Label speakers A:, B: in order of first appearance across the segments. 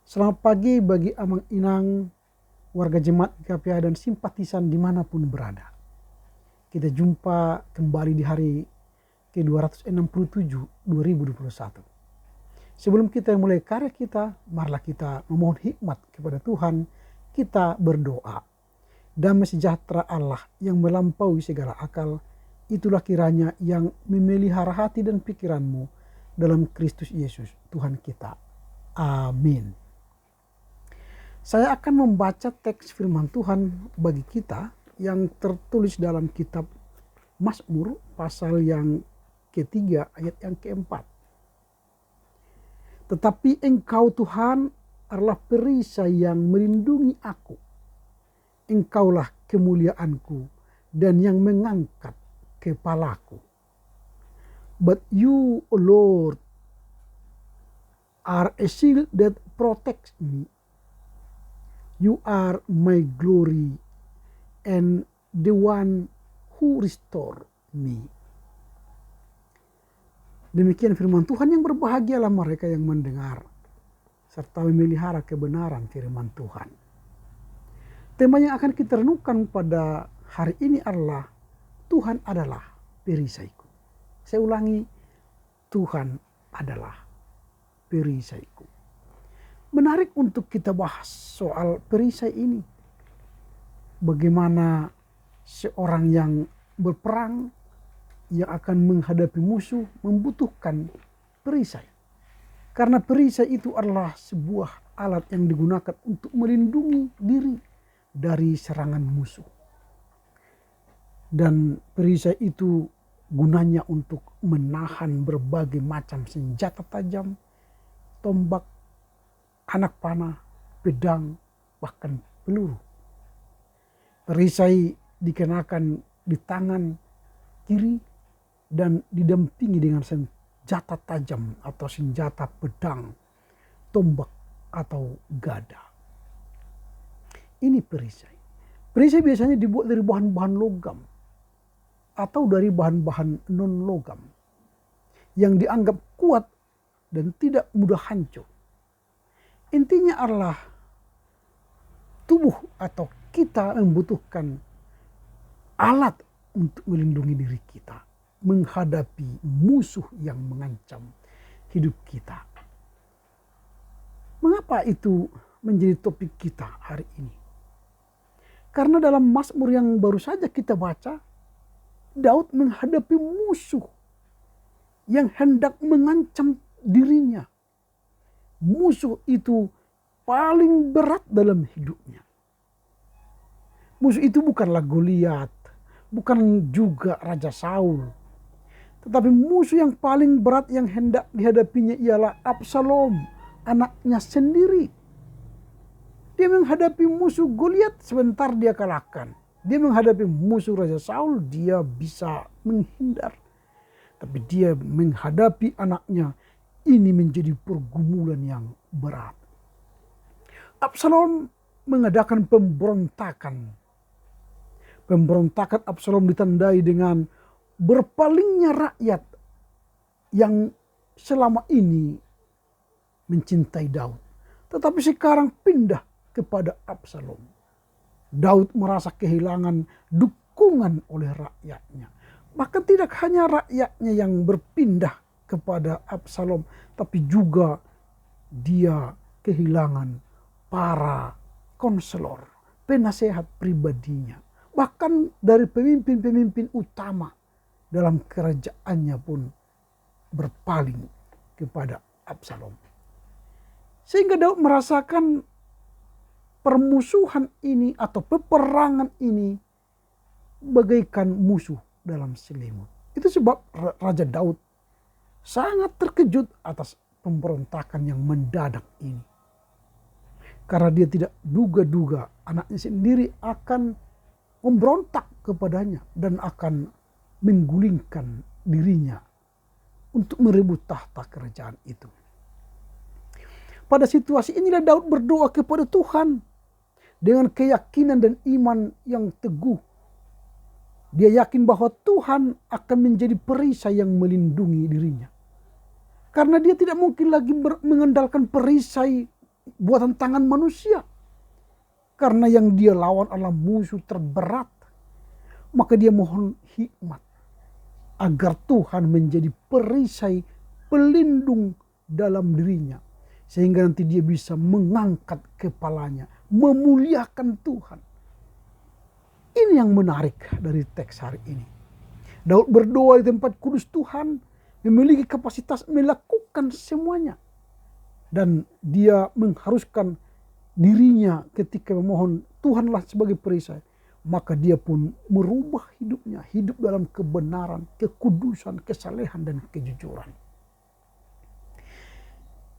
A: Selamat pagi bagi Amang Inang, warga jemaat GKPA dan simpatisan dimanapun berada. Kita jumpa kembali di hari ke-267 2021. Sebelum kita mulai karya kita, marilah kita memohon hikmat kepada Tuhan. Kita berdoa. Damai sejahtera Allah yang melampaui segala akal, itulah kiranya yang memelihara hati dan pikiranmu dalam Kristus Yesus Tuhan kita. Amin. Saya akan membaca teks firman Tuhan bagi kita yang tertulis dalam kitab Mazmur pasal yang ketiga ayat yang keempat. Tetapi Engkau Tuhan adalah perisai yang melindungi aku. Engkaulah kemuliaanku dan yang mengangkat kepalaku. But you, O Lord, are a shield that protects me. You are my glory and the one who restore me. Demikian firman Tuhan, yang berbahagialah mereka yang mendengar serta memelihara kebenaran firman Tuhan. Tema yang akan kita renungkan pada hari ini adalah Tuhan adalah perisaiku. Saya ulangi, Tuhan adalah perisaiku. Menarik untuk kita bahas soal perisai ini. Bagaimana seorang yang berperang, yang akan menghadapi musuh, membutuhkan perisai. Karena perisai itu adalah sebuah alat yang digunakan untuk melindungi diri dari serangan musuh. Dan perisai itu gunanya untuk menahan berbagai macam senjata tajam, tombak, anak panah, pedang, bahkan peluru. Perisai dikenakan di tangan kiri dan didampingi dengan senjata tajam atau senjata pedang, tombak atau gada. Ini perisai. Perisai biasanya dibuat dari bahan-bahan logam atau dari bahan-bahan non-logam yang dianggap kuat dan tidak mudah hancur. Intinya adalah tubuh atau kita membutuhkan alat untuk melindungi diri kita menghadapi musuh yang mengancam hidup kita. Mengapa itu menjadi topik kita hari ini? Karena dalam Mazmur yang baru saja kita baca, Daud menghadapi musuh yang hendak mengancam dirinya. Musuh itu paling berat dalam hidupnya. Musuh itu bukanlah Goliat, bukan juga Raja Saul. Tetapi musuh yang paling berat yang hendak dihadapinya ialah Absalom, anaknya sendiri. Dia menghadapi musuh Goliat, sebentar dia kalahkan. Dia menghadapi musuh Raja Saul, dia bisa menghindar. Tapi dia menghadapi anaknya, ini menjadi pergumulan yang berat. Absalom mengadakan pemberontakan. Pemberontakan Absalom ditandai dengan berpalingnya rakyat yang selama ini mencintai Daud. Tetapi sekarang pindah kepada Absalom. Daud merasa kehilangan dukungan oleh rakyatnya. Bahkan tidak hanya rakyatnya yang berpindah kepada Absalom, tapi juga dia kehilangan para konselor, penasehat pribadinya. Bahkan dari pemimpin-pemimpin utama dalam kerajaannya pun berpaling kepada Absalom. Sehingga Daud merasakan permusuhan ini atau peperangan ini bagaikan musuh dalam selimut. Itu sebab Raja Daud sangat terkejut atas pemberontakan yang mendadak ini. Karena dia tidak duga-duga anaknya sendiri akan memberontak kepadanya dan akan menggulingkan dirinya untuk merebut tahta kerajaan itu. Pada situasi inilah Daud berdoa kepada Tuhan dengan keyakinan dan iman yang teguh. Dia yakin bahwa Tuhan akan menjadi perisai yang melindungi dirinya. Karena dia tidak mungkin lagi mengandalkan perisai buatan tangan manusia. Karena yang dia lawan adalah musuh terberat. Maka dia mohon hikmat agar Tuhan menjadi perisai pelindung dalam dirinya. Sehingga nanti dia bisa mengangkat kepalanya, memuliakan Tuhan. Ini yang menarik dari teks hari ini. Daud berdoa di tempat kudus Tuhan, memiliki kapasitas melakukan semuanya. Dan dia mengharuskan dirinya ketika memohon Tuhanlah sebagai perisai. Maka dia pun merubah hidupnya, hidup dalam kebenaran, kekudusan, kesalehan, dan kejujuran.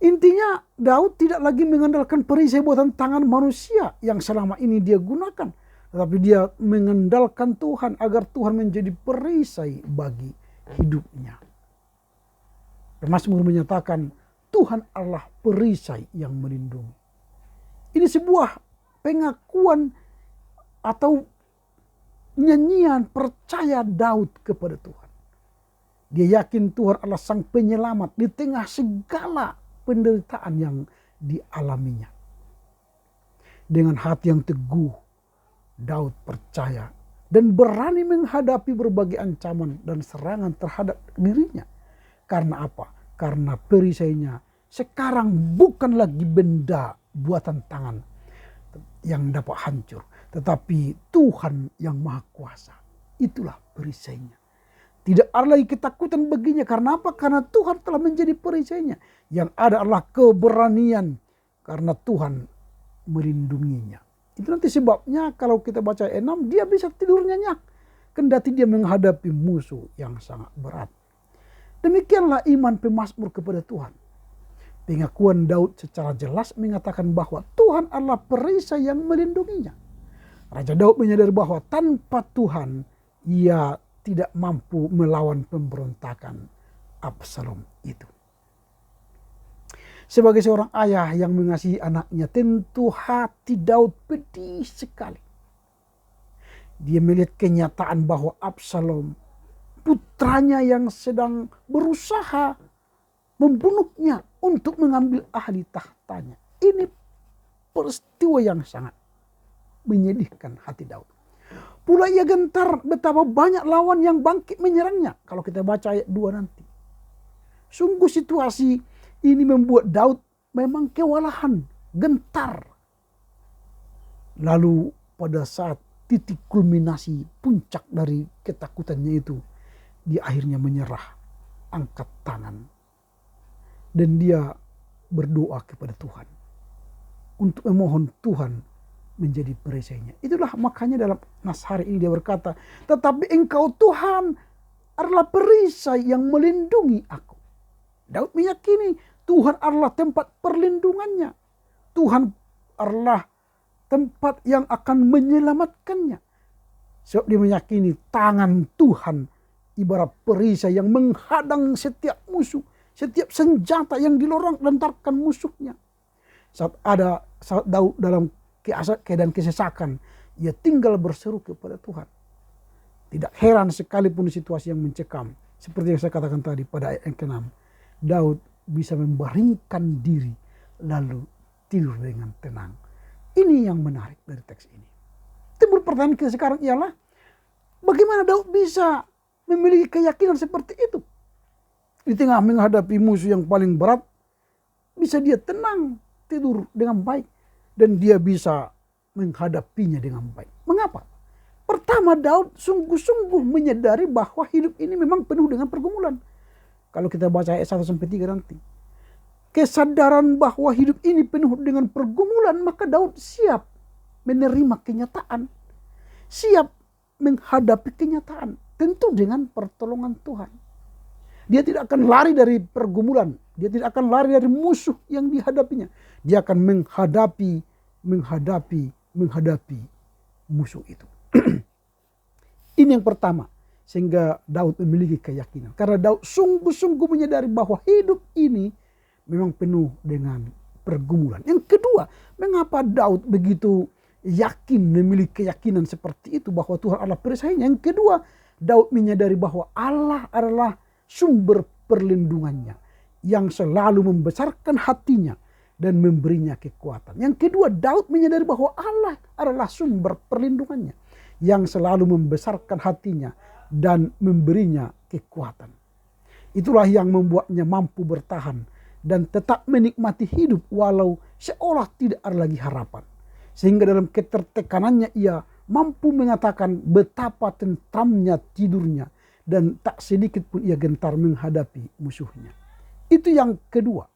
A: Intinya Daud tidak lagi mengandalkan perisai buatan tangan manusia yang selama ini dia gunakan. Tetapi dia mengandalkan Tuhan agar Tuhan menjadi perisai bagi hidupnya. Mazmur menyatakan Tuhan Allah perisai yang melindungi. Ini sebuah pengakuan atau nyanyian percaya Daud kepada Tuhan. Dia yakin Tuhan adalah sang penyelamat di tengah segala penderitaan yang dialaminya. Dengan hati yang teguh, Daud percaya dan berani menghadapi berbagai ancaman dan serangan terhadap dirinya. Karena apa? Karena perisainya sekarang bukan lagi benda buatan tangan yang dapat hancur, tetapi Tuhan yang Maha Kuasa. Itulah perisainya. Tidak ada lagi ketakutan baginya. Karena apa? Karena Tuhan telah menjadi perisainya. Yang ada adalah keberanian karena Tuhan melindunginya. Itu nanti sebabnya kalau kita baca ayat 6, dia bisa tidur nyenyak kendati dia menghadapi musuh yang sangat berat. Demikianlah iman pemazmur kepada Tuhan. Pengakuan Daud secara jelas mengatakan bahwa Tuhan adalah perisai yang melindunginya. Raja Daud menyadari bahwa tanpa Tuhan ia tidak mampu melawan pemberontakan Absalom itu. Sebagai seorang ayah yang mengasihi anaknya, tentu hati Daud pedih sekali. Dia melihat kenyataan bahwa Absalom, putranya yang sedang berusaha membunuhnya untuk mengambil ahli tahtanya. Ini peristiwa yang sangat menyedihkan hati Daud. Pula ia gentar betapa banyak lawan yang bangkit menyerangnya. Kalau kita baca ayat 2 nanti. Sungguh situasi ini membuat Daud memang kewalahan, gentar. Lalu pada saat titik kulminasi puncak dari ketakutannya itu, dia akhirnya menyerah, angkat tangan. Dan dia berdoa kepada Tuhan untuk memohon Tuhan menjadi perisainya. Itulah makanya dalam nas hari ini dia berkata, tetapi Engkau Tuhan adalah perisai yang melindungi aku. Daud meyakini Tuhan adalah tempat perlindungannya. Tuhan adalah tempat yang akan menyelamatkannya. Sebab dia meyakini tangan Tuhan ibarat perisai yang menghadang setiap musuh, setiap senjata yang dilontarkan musuhnya. Saat Daud dalam keadaan kesesakan, ia tinggal berseru kepada Tuhan. Tidak heran sekalipun di situasi yang mencekam, seperti yang saya katakan tadi pada ayat yang ke-6, Daud bisa membaringkan diri lalu tidur dengan tenang. Ini yang menarik dari teks ini. Timbul pertanyaan kita sekarang ialah, bagaimana Daud bisa memiliki keyakinan seperti itu? Di tengah menghadapi musuh yang paling berat, bisa dia tenang, tidur dengan baik, dan dia bisa menghadapinya dengan baik. Mengapa? Pertama, Daud sungguh-sungguh menyadari bahwa hidup ini memang penuh dengan pergumulan. Kalau kita baca ayat 1-3 nanti. Kesadaran bahwa hidup ini penuh dengan pergumulan, maka Daud siap menerima kenyataan. Siap menghadapi kenyataan. Tentu dengan pertolongan Tuhan. Dia tidak akan lari dari pergumulan. Dia tidak akan lari dari musuh yang dihadapinya. Dia akan menghadapi musuh itu. Ini yang pertama. Sehingga Daud memiliki keyakinan. Karena Daud sungguh-sungguh menyadari bahwa hidup ini memang penuh dengan pergumulan. Yang kedua, mengapa Daud begitu yakin, memiliki keyakinan seperti itu bahwa Tuhan adalah perisainya. Yang kedua, Daud menyadari bahwa Allah adalah sumber perlindungannya yang selalu membesarkan hatinya dan memberinya kekuatan. Yang kedua, Daud menyadari bahwa Allah adalah sumber perlindungannya yang selalu membesarkan hatinya dan memberinya kekuatan. Itulah yang membuatnya mampu bertahan dan tetap menikmati hidup walau seolah tidak ada lagi harapan. Sehingga dalam ketertekanannya ia mampu mengatakan betapa tentramnya tidurnya dan tak sedikit pun ia gentar menghadapi musuhnya. Itu yang kedua.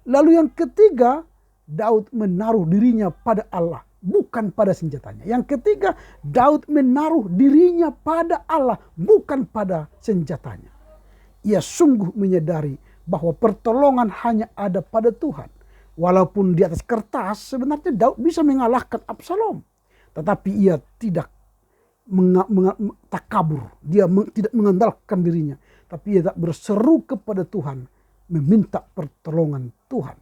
A: Lalu yang ketiga, Daud menaruh dirinya pada Allah, bukan pada senjatanya. Yang ketiga, Daud menaruh dirinya pada Allah, bukan pada senjatanya. Ia sungguh menyadari bahwa pertolongan hanya ada pada Tuhan. Walaupun di atas kertas sebenarnya Daud bisa mengalahkan Absalom. Tetapi ia tidak takabur. Dia tidak mengandalkan dirinya. Tapi ia tak berseru kepada Tuhan, meminta pertolongan Tuhan.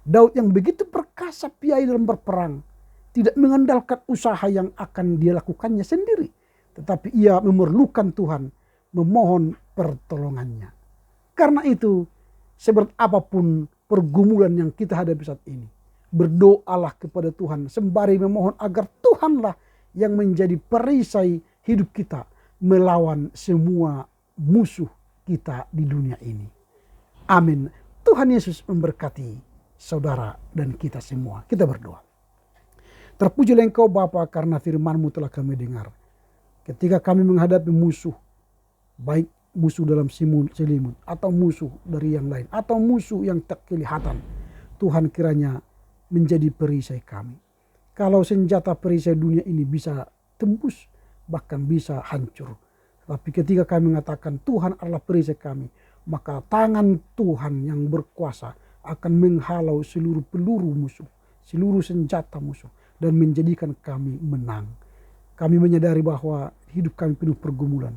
A: Daud yang begitu perkasa piawai dalam berperang, tidak mengandalkan usaha yang akan dia lakukannya sendiri. Tetapi ia memerlukan Tuhan, memohon pertolongannya. Karena itu, seberat apapun pergumulan yang kita hadapi saat ini, berdoalah kepada Tuhan sembari memohon agar Tuhanlah yang menjadi perisai hidup kita melawan semua musuh kita di dunia ini. Amin. Tuhan Yesus memberkati saudara dan kita semua. Kita berdoa. Terpujilah Engkau Bapa, karena firman-Mu telah kami dengar. Ketika kami menghadapi musuh, baik musuh dalam selimut atau musuh dari yang lain atau musuh yang tak kelihatan, Tuhan kiranya menjadi perisai kami. Kalau senjata perisai dunia ini bisa tembus, bahkan bisa hancur. Tapi ketika kami mengatakan Tuhan adalah perisai kami, maka tangan Tuhan yang berkuasa akan menghalau seluruh peluru musuh, seluruh senjata musuh, dan menjadikan kami menang. Kami menyadari bahwa hidup kami penuh pergumulan.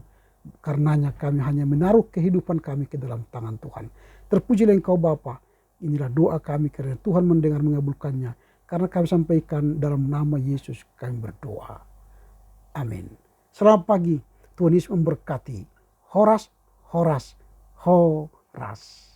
A: Karenanya kami hanya menaruh kehidupan kami ke dalam tangan Tuhan. Terpujilah Engkau Bapa. Inilah doa kami karena Tuhan mendengar mengabulkannya. Karena kami sampaikan dalam nama Yesus kami berdoa. Amin. Selamat pagi. Tuhan Yesus memberkati. Horas, horas, horas.